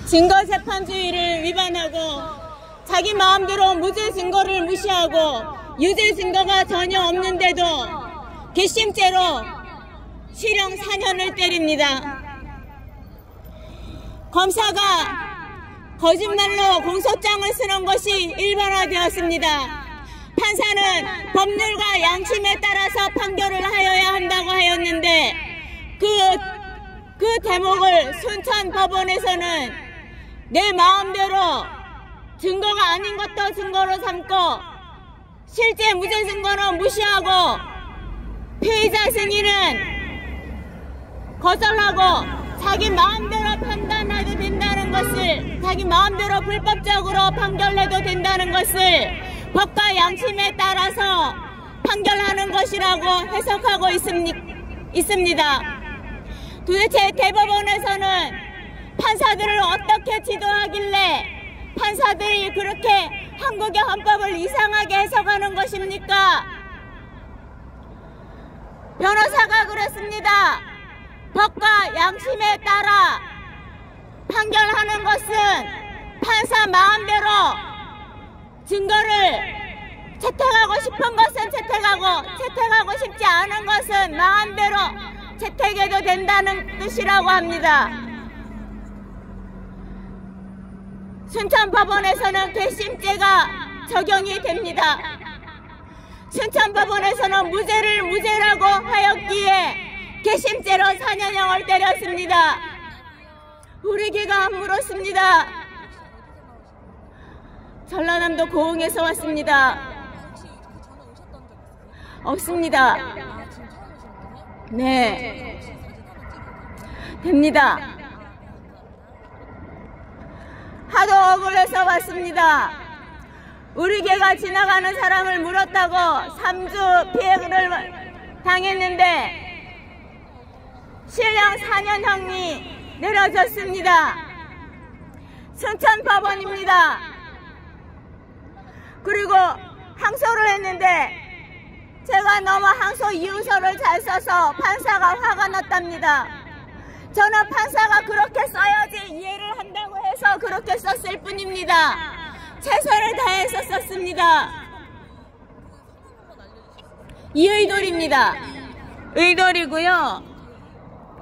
증거재판주의를 위반하고 자기 마음대로 무죄 증거를 무시하고 유죄 증거가 전혀 없는데도 괘씸죄로 실형 4년을 때립니다. 검사가 거짓말로 공소장을 쓰는 것이 일반화되었습니다. 판사는 법률과 양심에 따라서 판결을 하여야 한다고 하였는데 그 대목을 순천법원에서는 내 마음대로 증거가 아닌 것도 증거로 삼고 실제 무죄 증거는 무시하고 피의자 승인은 거절하고 자기 마음대로 판단해도 된다는 것을, 자기 마음대로 불법적으로 판결해도 된다는 것을 법과 양심에 따라서 판결하는 것이라고 해석하고 있습니다. 도대체 대법원에서는 판사들을 어떻게 지도하길래 판사들이 그렇게 한국의 헌법을 이상하게 해석하는 것입니까? 변호사가 그랬습니다. 법과 양심에 따라 판결하는 것은 판사 마음대로 증거를 채택하고 싶은 것은 채택하고 싶지 않은 것은 마음대로 채택해도 된다는 뜻이라고 합니다. 순천법원에서는 괘씸죄가 적용이 됩니다. 순천법원에서는 무죄를 무죄라고 하였기에 괘씸죄로 4년형을 때렸습니다. 우리 개가 안 물었습니다. 전라남도 고흥에서 왔습니다. 없습니다. 네. 됩니다. 하도 억울해서 왔습니다. 우리 개가 지나가는 사람을 물었다고 3주 피해를 당했는데 실형 4년형이 내려졌습니다. 순천법원입니다. 그리고 항소를 했는데 제가 너무 항소 이유서를 잘 써서 판사가 화가 났답니다. 저는 판사가 그렇게 써야지 이해를 한다고 해서 그렇게 썼을 뿐입니다. 최선을 다해서 썼습니다. 이의돌입니다. 의돌이고요.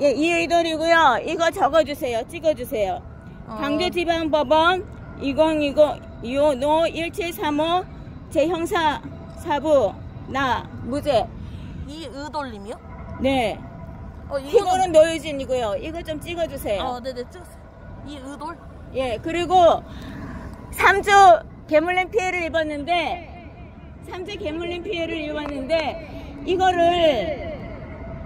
예, 이의돌이고요. 이거 적어주세요. 찍어주세요. 강주지방법원 2020-25-1735 제형사 4부 나 무죄. 이의돌님이요? 네. 이거는 노유진이고요. 이거 좀 찍어주세요. 네네, 찍었어요. 이의돌? 예, 그리고 3주 개물림 피해를 입었는데 이거를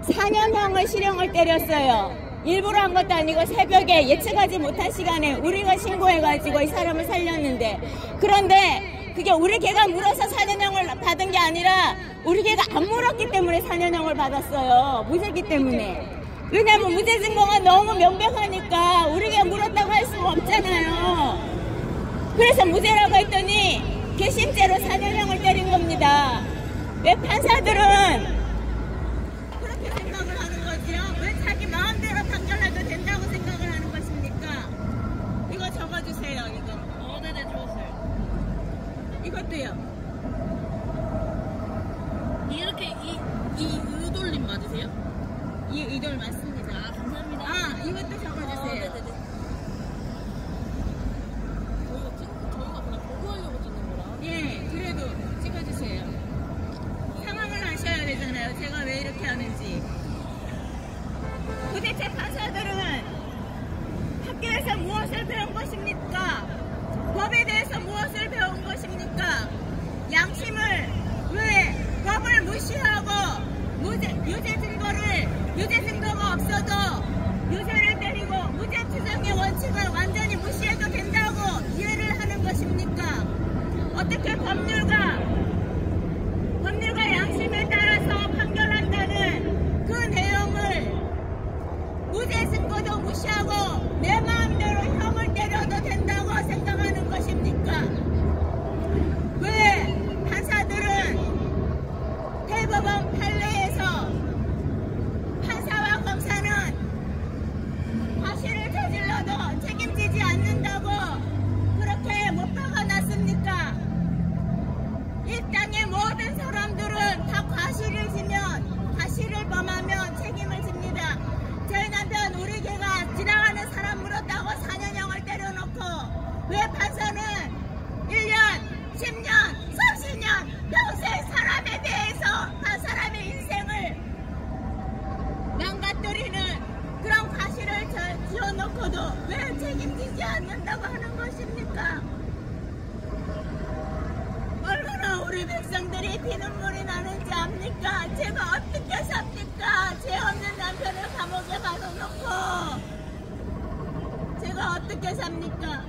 4년형을 실형을 때렸어요. 일부러 한 것도 아니고 새벽에 예측하지 못한 시간에 우리가 신고해가지고 이 사람을 살렸는데, 그런데 그게 우리 개가 물어서 4년형을 받은 게 아니라 우리 개가 안 물었기 때문에 4년형을 받았어요. 무죄기 때문에. 왜냐면 무죄 증거가 너무 명백하니까 우리 개가 물었다고 할 수가 없잖아요. 그래서 무죄라고 했더니 괘씸죄로 4년형을 때린 겁니다. 왜 판사들은 그렇게 생각을 하는 거지요? 왜 자기 마음대로 판결해도 된다고 생각을 하는 것입니까? 이거 적어주세요. 이거. 네네, 좋았어요. 이것도요. 이렇게 이의돌님 맞으세요? 이의돌 맞습니다. 감사합니다. 이것도 적어주세요. 네네네. 저희가 그냥 보고하려고 찍는 거라. 예, 그래도 찍어주세요. 상황을 아셔야 되잖아요. 제가 왜 이렇게 하는지. 도대체 판사들은 학교에서 무엇을 배운 것입니까? 법에 대해서 무엇을 배운 것입니까? 양심을 왜 법을 무시하고 유죄 증거가 없어도 유죄를 때리고 무죄 추정의 원칙을 완전히 무시해도 된다고 이해를 하는 것입니까? 어떻게 법률과 양심에 따라서 판결한다는 그 내용을 무죄 증거도 무시하고 내 마음대로 형을 때려도 된다고 생각하는 것입니까? 하면서도 왜 책임지지 않는다고 하는 것입니까? 얼마나 우리 백성들이 피눈물이 나는지 압니까? 제가 어떻게 삽니까? 죄 없는 남편을 감옥에 가둬놓고 제가 어떻게 삽니까?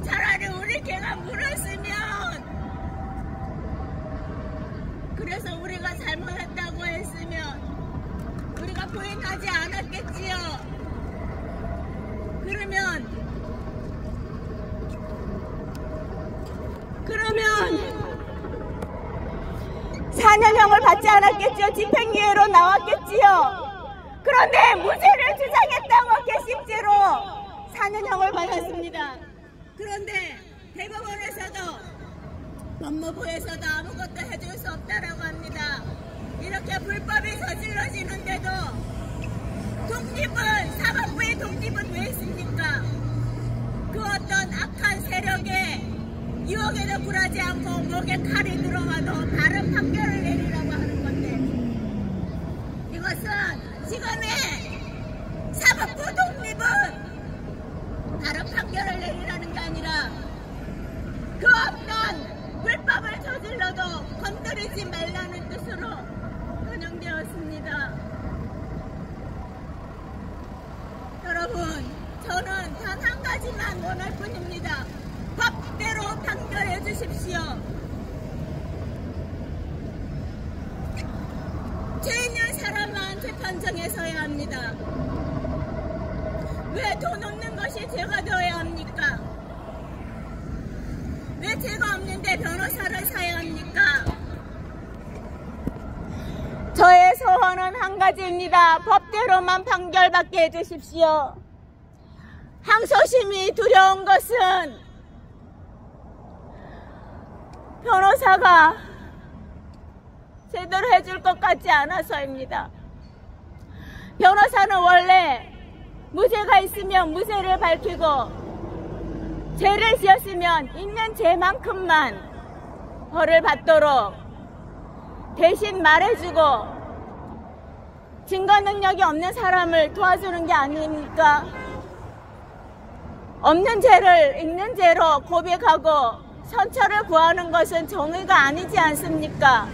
차라리 우리 개가 물었으면, 그래서 우리가 잘못했다고 했으면 우리가 부인하지 않았겠지요. 그러면 4년형을 받지 않았겠지요. 집행유예로 나왔겠지요. 그런데 무죄를 주장했다고 괘씸죄로 4년형을 받았습니다. 그런데 대법원에서도 법무부에서도 아무것도 해줄 수 없다라고 합니다. 이렇게 불법이 저질러지는데도 사법부의 독립은 왜 있습니까? 그 어떤 악한 세력의 유혹에도 굴하지 않고 목에 칼이 들어와도 바른 판결을 내리라고 하는 건데, 이것은 지금의 사법부 독립은 바른 판결을 내리라는 게 아니라 그 어떤 불법을 저질러도 건드리지 말라는 뜻으로 변형되었습니다. 여러분, 저는 단 한 가지만 원할 뿐입니다. 법대로 판결해 주십시오. 죄 있는 사람만 재판정에 서야 합니다. 왜 돈 없는 것이 죄가 되어야 합니까? 왜 죄가 없는데 변호사를 사야 합니까? 저의 소원은 한 가지입니다. 법대로만 판결받게 해주십시오. 항소심이 두려운 것은 변호사가 제대로 해줄 것 같지 않아서입니다. 변호사는 원래 무죄가 있으면 무죄를 밝히고, 죄를 지었으면 있는 죄만큼만 벌을 받도록 대신 말해주고 증거 능력이 없는 사람을 도와주는 게 아닙니까? 없는 죄를 있는 죄로 고백하고 선처를 구하는 것은 정의가 아니지 않습니까?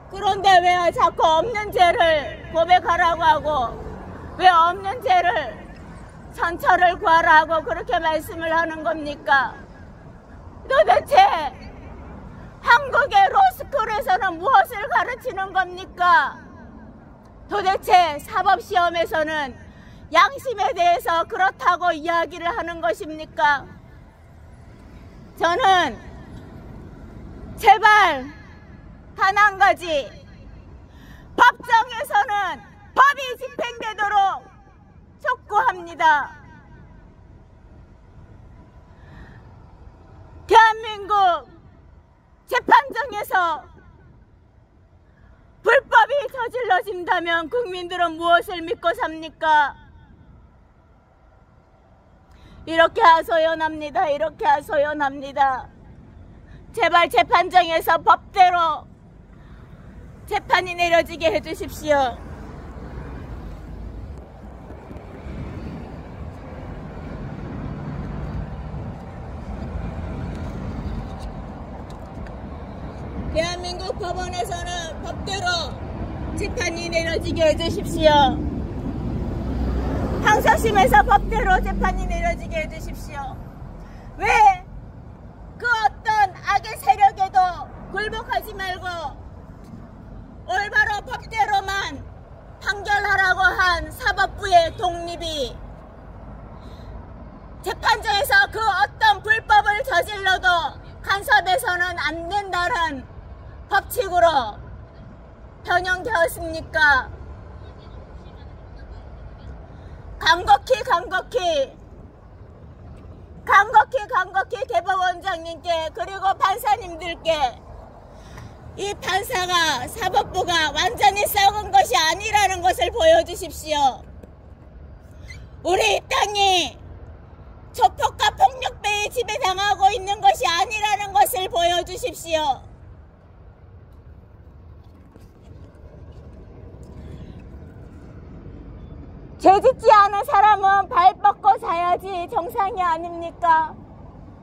그런데 왜 자꾸 없는 죄를 고백하라고 하고, 왜 없는 죄를 선처를 구하라 하고 그렇게 말씀을 하는 겁니까? 도대체 한국의 로스쿨에서는 무엇을 가르치는 겁니까? 도대체 사법시험에서는 양심에 대해서 그렇다고 이야기를 하는 것입니까? 저는 제발 단 한 가지, 법정에서는 법이 집행되도록 촉구합니다. 대한민국 재판정에서 불법이 저질러진다면 국민들은 무엇을 믿고 삽니까? 이렇게 하소연합니다. 이렇게 하소연합니다. 제발 재판정에서 법대로 재판이 내려지게 해주십시오. 대한민국 법원에서는 법대로 재판이 내려지게 해주십시오. 항소심에서 법대로 재판이 내려지게 해주십시오. 왜 그 어떤 악의 세력에도 굴복하지 말고 올바로 법대로만 판결하라고 한 사법부의 독립이 재판정에서 그 어떤 불법을 저질러도 간섭해서는 안 된다는 법칙으로 변형되었습니까? 간곡히 대법원장님께 그리고 판사님들께 이 판사가 사법부가 완전히 썩은 것이 아니라는 것을 보여주십시오. 우리 이 땅이 조폭과 폭력배의 지배당하고 있는 것이 아니라는 것을 보여주십시오. 죄짓지 않은 사람은 발 다행이 아닙니까?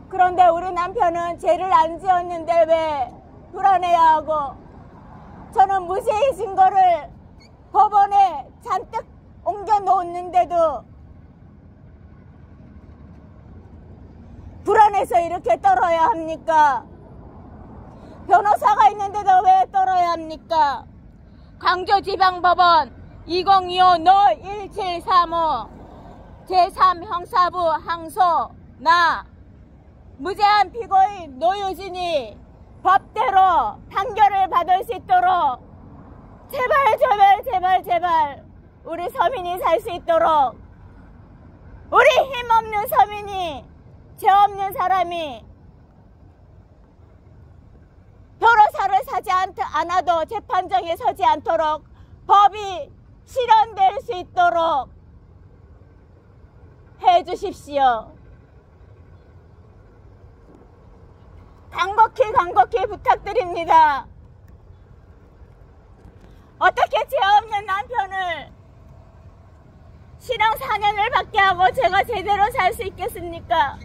그런데 우리 남편은 죄를 안 지었는데 왜 불안해하고, 저는 무죄의 증거를 법원에 잔뜩 옮겨놓았는데도 불안해서 이렇게 떨어야 합니까? 변호사가 있는데도 왜 떨어야 합니까? 광주지방법원 2025-1735 제3형사부 항소 나 무죄한 피고인 노유진이 법대로 판결을 받을 수 있도록 제발 제발 제발 제발 우리 서민이 살 수 있도록, 우리 힘없는 서민이, 죄 없는 사람이 변호사를 사지 않아도 재판정에 서지 않도록 법이 실현될 수 있도록 해주십시오. 간곡히 부탁드립니다. 어떻게 죄 없는 남편을 실형 4년을 받게 하고 제가 제대로 살 수 있겠습니까?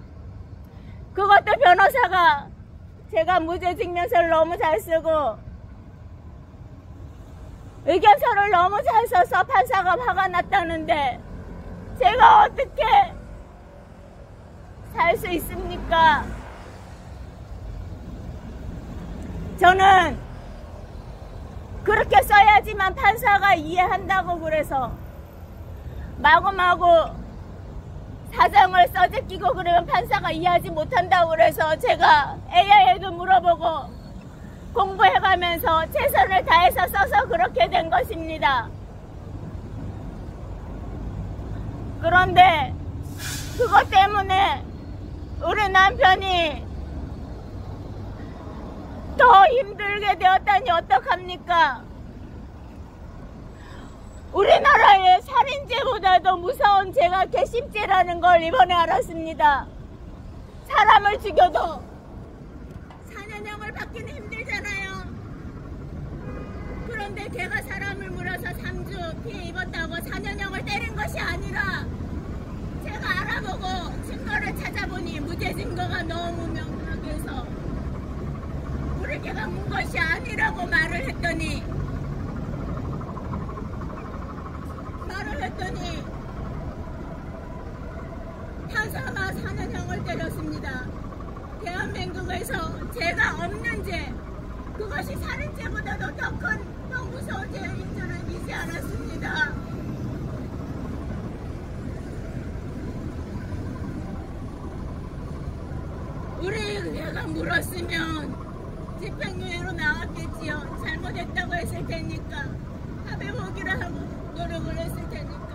그것도 변호사가 제가 무죄 증명서를 너무 잘 쓰고 의견서를 너무 잘 써서 판사가 화가 났다는데 제가 어떻게 살 수 있습니까? 저는 그렇게 써야지만 판사가 이해한다고 그래서 마구마구 사정을 써제끼고 그러면 판사가 이해하지 못한다고 그래서 제가 AI에도 물어보고 공부해가면서 최선을 다해서 써서 그렇게 된 것입니다. 그런데 그것 때문에 우리 남편이 더 힘들게 되었다니 어떡합니까? 우리나라의 살인죄보다도 무서운 죄가 괘씸죄라는 걸 이번에 알았습니다. 사람을 죽여도 4년형을 받기는 힘들잖아요. 그런데 걔가 사람을 물어서 3주 피해 입었다고 4년형을 때린 것이 아니라 제가 알아보고 증거를 찾아보니 무죄 증거가 너무 명확하게 해서 우리 걔가 문 것이 아니라고 말을 했더니 판사가 4년형을 때렸습니다. 대한민국에서 죄가 없는 죄, 그것이 살인죄보다도 더 무서운 죄인 줄은 믿지 않았습니다. 우리 걔가 물었으면 집행유예로 나왔겠지요. 잘못했다고 했을 테니까 합의보기를 하고 노력을 했을 테니까.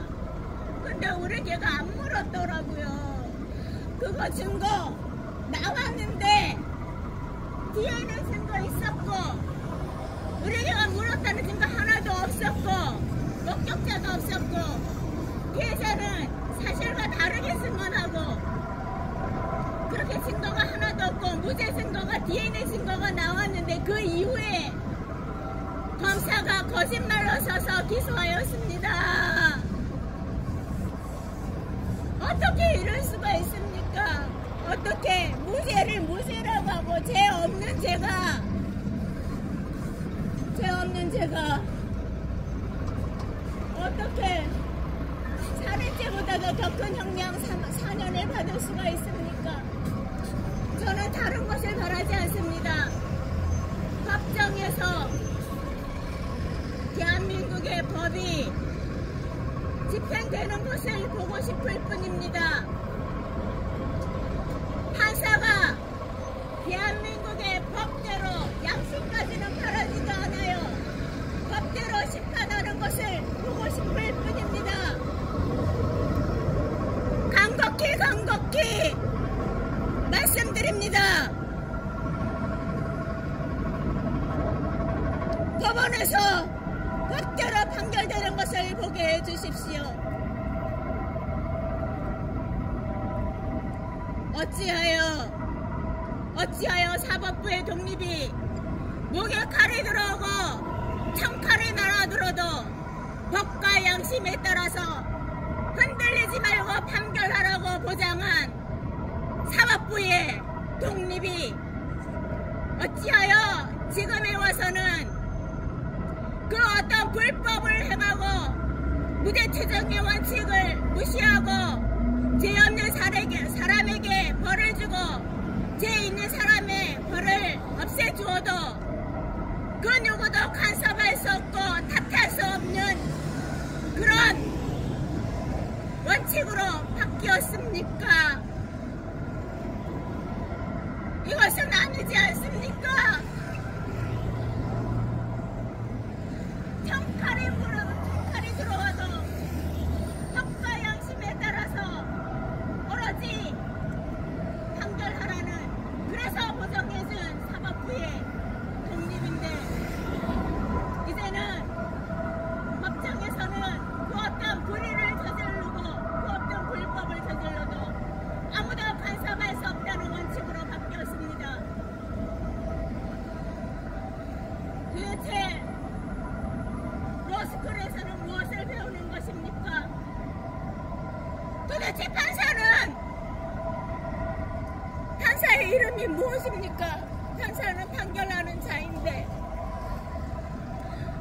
근데 우리 걔가 안 물었더라고요. 그거 증거 나왔는데 DNA 증거 있었고 우리 걔가 물었다는 증거 하나도 없었고 목격자도 없었고 피해자는 사실과 다르게 증언하고 그렇게 증거가 하나도 없고 무죄 증거가 DNA 증거가 나왔는데 그 이후에 검사가 거짓말로 써서 기소하였습니다. 어떻게 이럴 수가 있습니까? 어떻게 무죄를 무죄라고 하고 죄 없는 죄가 어떻게 살인죄보다도 더 큰 형량 4년을 받을 수가 있습니까? 저는 다른 것을 바라지 않습니다. 법정에서 대한민국의 법이 집행되는 것을 보고 싶을 뿐입니다. 판사가 대한민국의 법대로 양심까지는 바라지도 않아요. 법대로 심판하는 것을 보고 싶을 뿐입니다. 간곡히 말씀드립니다. 법원에서 법대로 판결되는 것을 보게 해주십시오. 어찌하여 사법부의 독립이 목에 칼이 들어오고 청칼이 날아들어도 법과 양심에 따라서 흔들리지 말고 판결하라고 보장한 사법부의 독립이 어찌하여 지금에 와서는 그 어떤 불법을 행하고 무죄추정의 원칙을 무시하고 죄 없는 사람에게 벌을 주고 죄 있는 사람의 벌을 없애주어도 그 누구도 간섭할 수 없고 탓할 수 없는 그런 원칙으로 바뀌었습니까? 이것은 아니지 않습니까? 총칼이 들어와도 법과 양심에 따라서 오로지 판결하라는, 그래서 보정해준 사법부의 독립인데, 이제는 법정에서는 그 어떤 불의를 저지르고 그 어떤 불법을 저질러도 아무도 간섭할 수 없다는 원칙으로 바뀌었습니다. 도대체 로스쿨에서는 무엇을 배우는 것입니까? 도대체 판사의 이름이 무엇입니까? 판사는 판결하는 자인데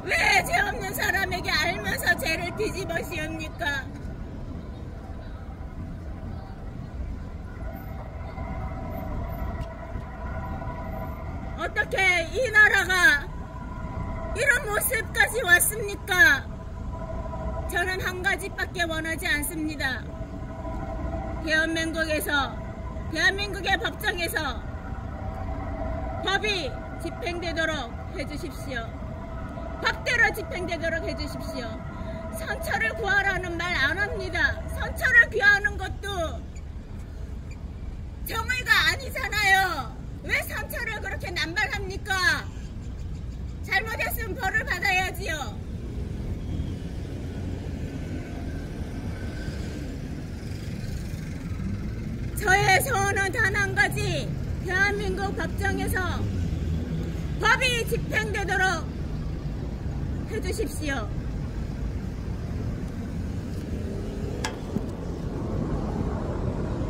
왜 죄 없는 사람에게 알면서 죄를 뒤집어 씌웁니까? 어떻게 이 나라가 이런 모습까지 왔습니까? 저는 한 가지밖에 원하지 않습니다. 대한민국의 법정에서 법이 집행되도록 해주십시오. 법대로 집행되도록 해주십시오. 선처를 구하라는 말 안 합니다. 선처를 구하는 것도 정의가 아니잖아요. 왜 선처를 그렇게 남발합니까? 잘못했으면 벌을 받아야지요. 저의 소원은 단 한 가지, 대한민국 법정에서 법이 집행되도록 해주십시오.